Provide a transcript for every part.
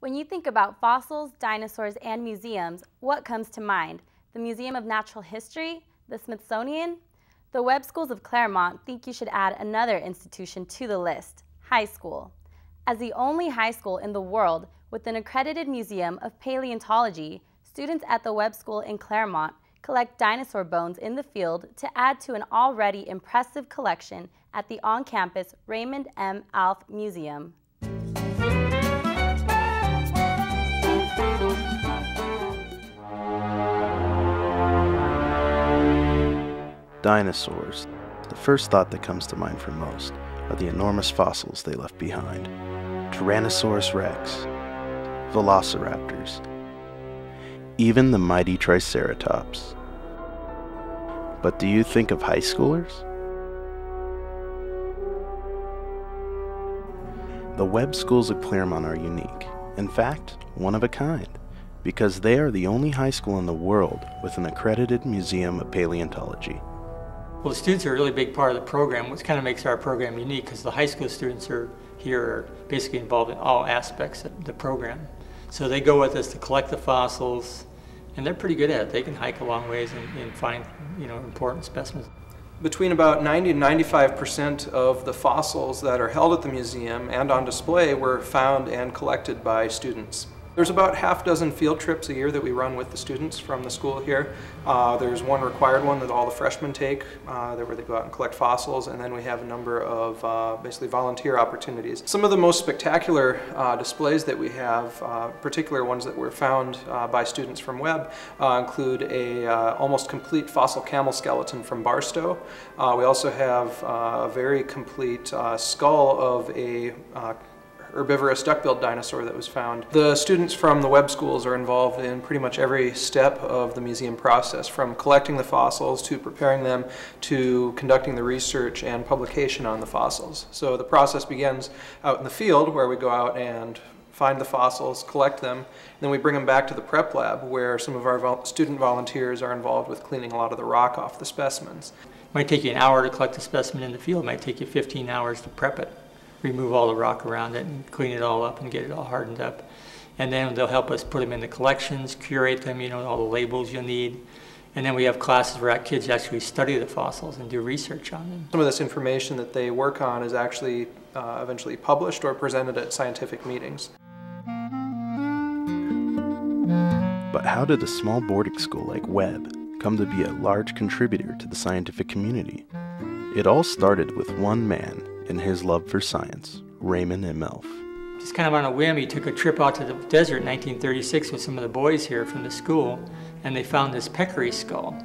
When you think about fossils, dinosaurs, and museums, what comes to mind? The Museum of Natural History? The Smithsonian? The Webb Schools of Claremont think you should add another institution to the list, high school. As the only high school in the world with an accredited museum of paleontology, students at the Webb School in Claremont collect dinosaur bones in the field to add to an already impressive collection at the on-campus Raymond M. Alf Museum. Dinosaurs. The first thought that comes to mind for most are the enormous fossils they left behind. Tyrannosaurus rex, velociraptors, even the mighty Triceratops. But do you think of high schoolers? The Webb Schools of Claremont are unique, in fact, one of a kind, because they are the only high school in the world with an accredited museum of paleontology. Well, the students are a really big part of the program, which kind of makes our program unique because the high school students are basically involved in all aspects of the program. So they go with us to collect the fossils, and they're pretty good at it. They can hike a long ways and find, important specimens. Between about 90 and 95% of the fossils that are held at the museum and on display were found and collected by students. There's about half dozen field trips a year that we run with the students from the school here. There's one required one that all the freshmen take, where they go out and collect fossils, and then we have a number of basically volunteer opportunities. Some of the most spectacular displays that we have, particular ones that were found by students from Webb, include a almost complete fossil camel skeleton from Barstow. We also have a very complete skull of a herbivorous duck-billed dinosaur that was found. The students from the Webb schools are involved in pretty much every step of the museum process, from collecting the fossils to preparing them to conducting the research and publication on the fossils. So the process begins out in the field where we go out and find the fossils, collect them, and then we bring them back to the prep lab where some of our student volunteers are involved with cleaning a lot of the rock off the specimens. It might take you an hour to collect a specimen in the field. It might take you 15 hours to prep it. Remove all the rock around it and clean it all up and get it all hardened up. And then they'll help us put them in the collections, curate them, all the labels you'll need. And then we have classes where kids actually study the fossils and do research on them. Some of this information that they work on is actually eventually published or presented at scientific meetings. But how did a small boarding school like Webb come to be a large contributor to the scientific community? It all started with one man and his love for science, Raymond M. Alf. Just kind of on a whim, he took a trip out to the desert in 1936 with some of the boys here from the school, and they found this peccary skull.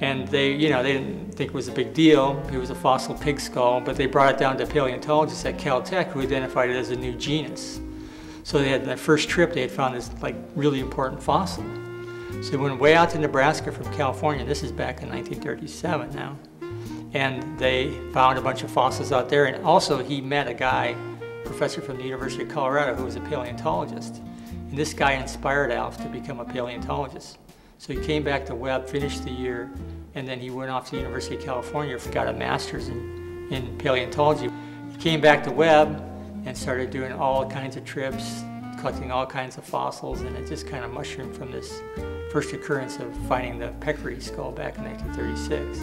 And they didn't think it was a big deal. It was a fossil pig skull, but they brought it down to paleontologists at Caltech who identified it as a new genus. So they had, their first trip, they had found this really important fossil. So they went way out to Nebraska from California. This is back in 1937 now. And they found a bunch of fossils out there, and also he met a guy, professor from the University of Colorado, who was a paleontologist. And this guy inspired Alf to become a paleontologist. So he came back to Webb, finished the year, and then he went off to the University of California, got a master's in paleontology. He came back to Webb and started doing all kinds of trips, collecting all kinds of fossils, and it just kind of mushroomed from this first occurrence of finding the peccary skull back in 1936.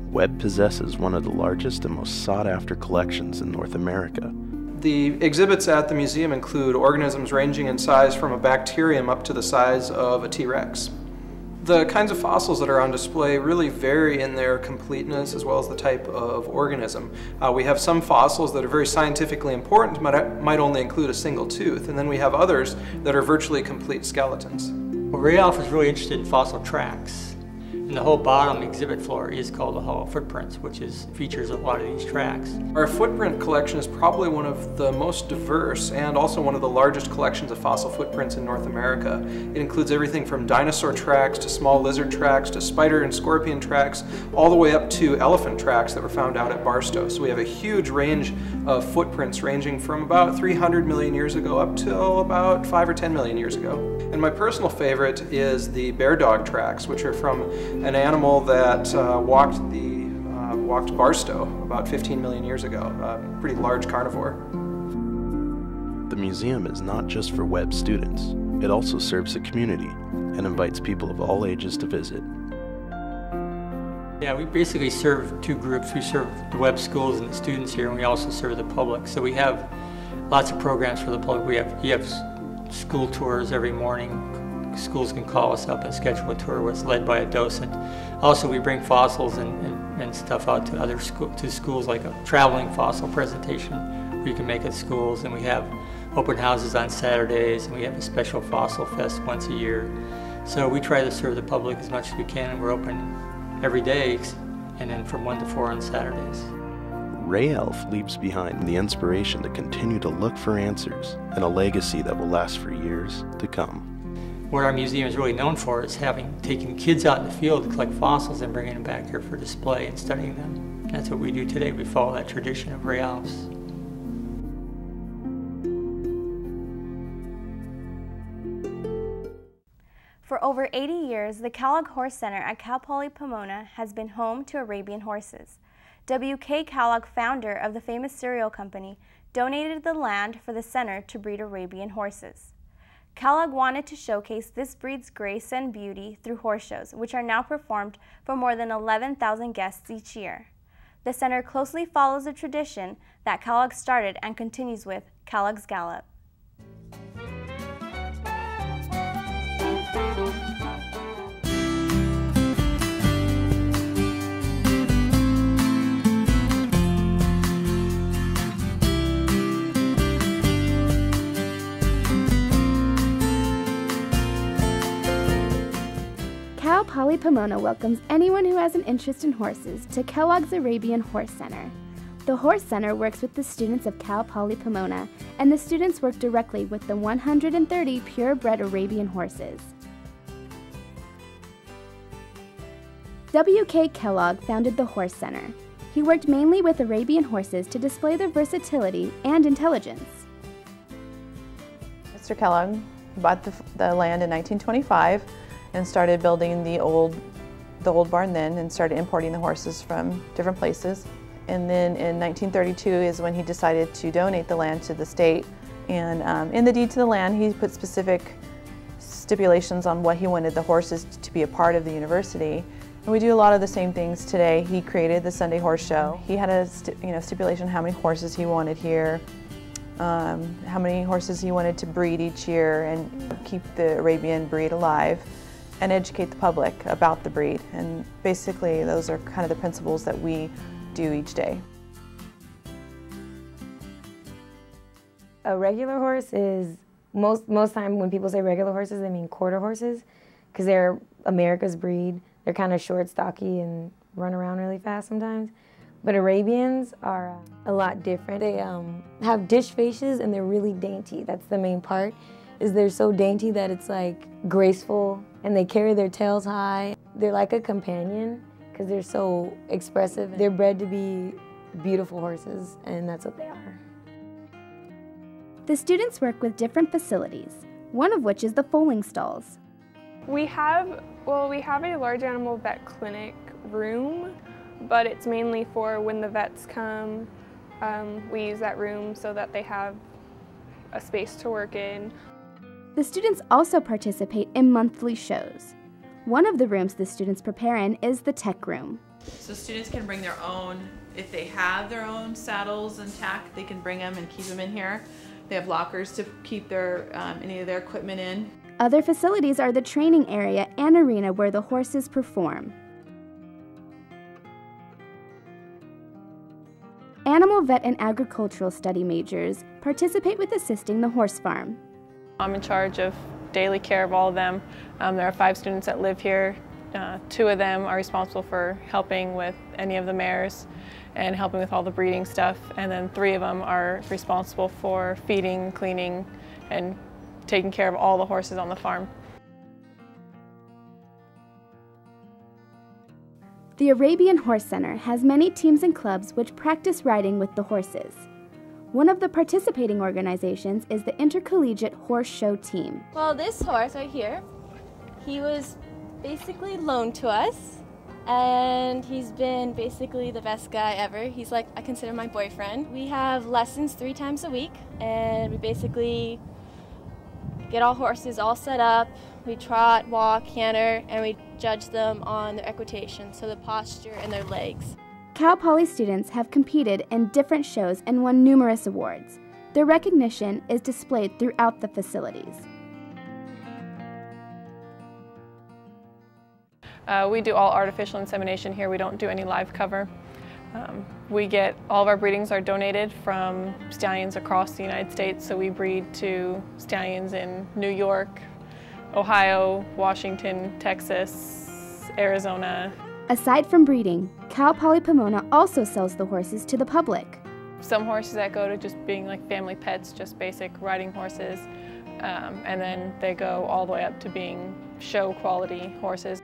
Webb possesses one of the largest and most sought-after collections in North America. The exhibits at the museum include organisms ranging in size from a bacterium up to the size of a T-Rex. The kinds of fossils that are on display really vary in their completeness as well as the type of organism. We have some fossils that are very scientifically important, but might only include a single tooth, and then we have others that are virtually complete skeletons. Well, Ray Alf is really interested in fossil tracks. And the whole bottom exhibit floor is called the Hall of Footprints, which features a lot of these tracks. Our footprint collection is probably one of the most diverse and also one of the largest collections of fossil footprints in North America. It includes everything from dinosaur tracks to small lizard tracks to spider and scorpion tracks, all the way up to elephant tracks that were found out at Barstow. So we have a huge range of footprints ranging from about 300 million years ago up till about 5 or 10 million years ago. And my personal favorite is the bear dog tracks, which are from an animal that walked Barstow about 15 million years ago, a pretty large carnivore. The museum is not just for Webb students. It also serves the community and invites people of all ages to visit. Yeah, we basically serve two groups. We serve the Webb schools and the students here, and we also serve the public. So we have lots of programs for the public. You have school tours every morning. Schools can call us up and schedule a tour where it's led by a docent. Also, we bring fossils and stuff out to other schools, like a traveling fossil presentation where you can make at schools. And we have open houses on Saturdays, and we have a special fossil fest once a year. So we try to serve the public as much as we can, and we're open every day, and then from 1 to 4 on Saturdays. Ray Elf leaves behind the inspiration to continue to look for answers and a legacy that will last for years to come. What our museum is really known for is taking kids out in the field to collect fossils and bringing them back here for display and studying them. And that's what we do today. We follow that tradition of Ray Elf's. For over 80 years, the Kellogg Horse Center at Cal Poly Pomona has been home to Arabian horses. W.K. Kellogg, founder of the famous cereal company, donated the land for the center to breed Arabian horses. Kellogg wanted to showcase this breed's grace and beauty through horse shows, which are now performed for more than 11,000 guests each year. The center closely follows a tradition that Kellogg started and continues with, Kellogg's Gallop. Cal Poly Pomona welcomes anyone who has an interest in horses to Kellogg's Arabian Horse Center. The Horse Center works with the students of Cal Poly Pomona, and the students work directly with the 130 purebred Arabian horses. W.K. Kellogg founded the Horse Center. He worked mainly with Arabian horses to display their versatility and intelligence. Mr. Kellogg bought the land in 1925 and started building the old barn then, and started importing the horses from different places. And then in 1932 is when he decided to donate the land to the state. And in the deed to the land, he put specific stipulations on what he wanted the horses to be a part of the university. And we do a lot of the same things today. He created the Sunday Horse Show. He had a stipulation how many horses he wanted here, how many horses he wanted to breed each year and keep the Arabian breed alive, and educate the public about the breed. And basically those are kind of the principles that we do each day. A regular horse is, most time when people say regular horses, they mean quarter horses, because they're America's breed. They're kind of short, stocky, and run around really fast sometimes. But Arabians are a lot different. They have dish faces, and they're really dainty. That's the main part, is they're so dainty that it's like graceful, and they carry their tails high. They're like a companion because they're so expressive. They're bred to be beautiful horses, and that's what they are. The students work with different facilities, one of which is the foaling stalls. We have a large animal vet clinic room, but it's mainly for when the vets come. We use that room so that they have a space to work in. The students also participate in monthly shows. One of the rooms the students prepare in is the tech room. So students can bring their own, if they have their own saddles and tack, they can bring them and keep them in here. They have lockers to keep their any of their equipment in. Other facilities are the training area and arena where the horses perform. Animal vet and agricultural study majors participate with assisting the horse farm. I'm in charge of daily care of all of them. There are 5 students that live here. 2 of them are responsible for helping with any of the mares and helping with all the breeding stuff, and then 3 of them are responsible for feeding, cleaning, and taking care of all the horses on the farm. The Arabian Horse Center has many teams and clubs which practice riding with the horses. One of the participating organizations is the Intercollegiate Horse Show Team. Well, this horse right here, he was basically loaned to us, and he's been basically the best guy ever. He's like, I consider my boyfriend. We have lessons 3 times a week, and we basically get all horses all set up. We trot, walk, canter, and we judge them on their equitation, so the posture and their legs. Cal Poly students have competed in different shows and won numerous awards. Their recognition is displayed throughout the facilities. We do all artificial insemination here. We don't do any live cover. All of our breedings are donated from stallions across the United States, so we breed to stallions in New York, Ohio, Washington, Texas, Arizona. Aside from breeding, Cal Poly Pomona also sells the horses to the public. Some horses that go to just being like family pets, just basic riding horses, and then they go all the way up to being show quality horses.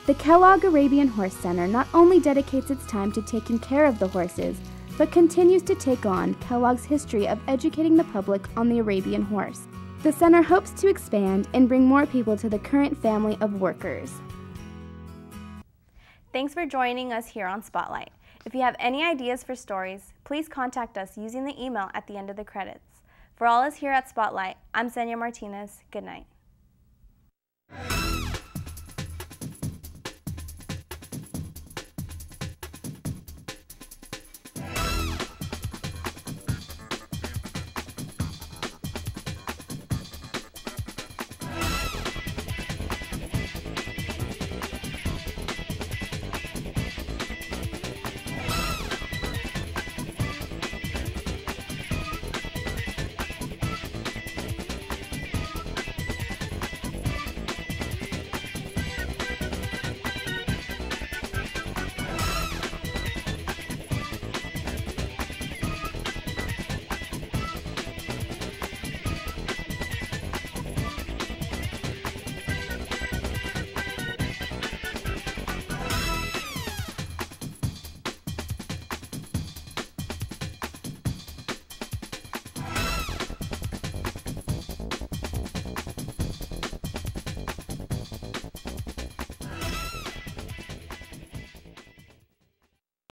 The Kellogg Arabian Horse Center not only dedicates its time to taking care of the horses, but continues to take on Kellogg's history of educating the public on the Arabian horse. The center hopes to expand and bring more people to the current family of workers. Thanks for joining us here on Spotlight. If you have any ideas for stories, please contact us using the email at the end of the credits. For all us here at Spotlight, I'm Senya Martinez. Good night.